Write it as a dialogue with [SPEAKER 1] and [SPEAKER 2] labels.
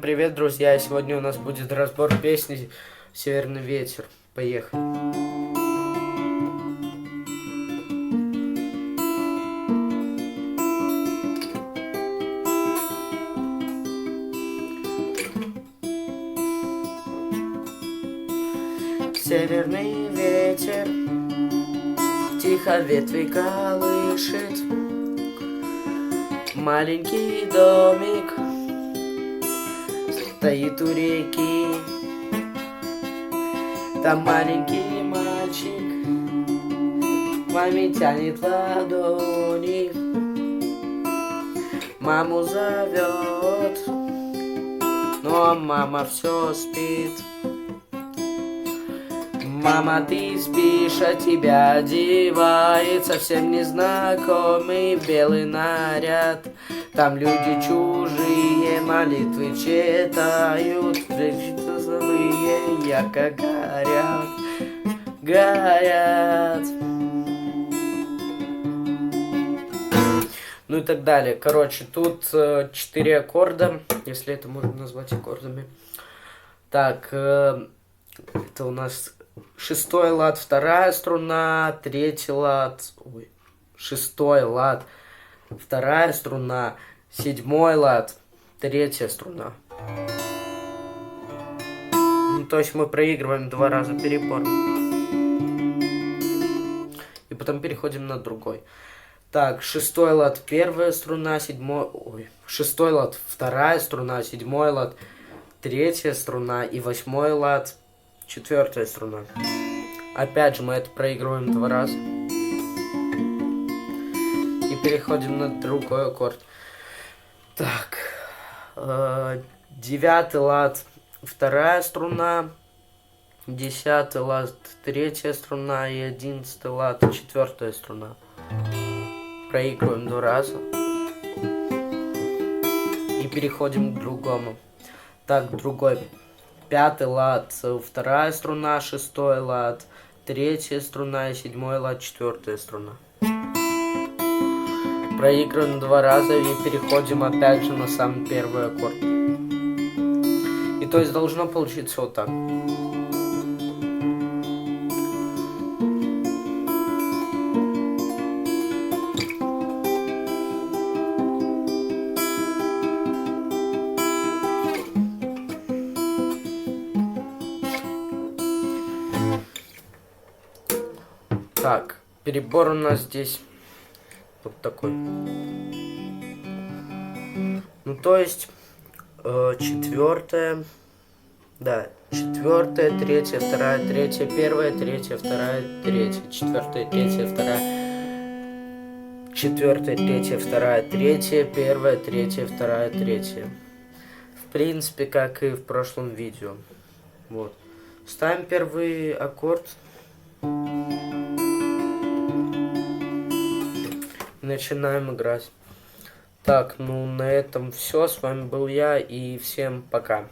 [SPEAKER 1] привет, друзья! Сегодня у нас будет разбор песни «Северный ветер». Поехали! Северный ветер тихо ветви колышет, маленький домик стоит у реки. Там маленький мальчик маме тянет ладони, маму зовет, но мама все спит. Мама, ты спишь, а тебя одевает совсем незнакомый белый наряд. Там люди чужие молитвы читают, женщины злые ярко горят, горят. Ну и так далее. Короче, тут 4 аккорда, если это можно назвать аккордами. Так, это у нас 6-й лад, 2-я струна, 3-й лад, 6-й лад, 2-я струна, 7-й лад, 3-я струна. Ну, то есть мы проигрываем 2 раза перебор. И потом переходим на другой. Так, 6-й лад, 1-я струна, 6-й лад, 2-я струна, 7-й лад, 3-я струна и 8-й лад, 4-я струна. Опять же мы это проигрываем 2 раза. И переходим на другой аккорд. Так. 9-й лад, 2-я струна. 10-й лад, 3-я струна. И 11-й лад, 4-я струна. Проигрываем 2 раза. И переходим к другому. Так, другой. 5-й лад, 2-я струна, 6-й лад, 3-я струна и 7-й лад, 4-я струна. Проигрываем 2 раза и переходим опять же на самый первый аккорд. И то есть должно получиться вот так. Так, перебор у нас здесь вот такой. Ну, то есть, 4-я, да, 4-я, 3-я, 2-я, 3-я, 1-я, 3-я, 2-я, 3-я, 4-я, 3-я, 2-я, 4-я, 3-я, 2-я, 3-я, 1-я, 3-я, 2-я, 3-я. В принципе, как и в прошлом видео. Вот. Ставим первый аккорд. Начинаем играть. Так, ну на этом все. С вами был я и всем пока.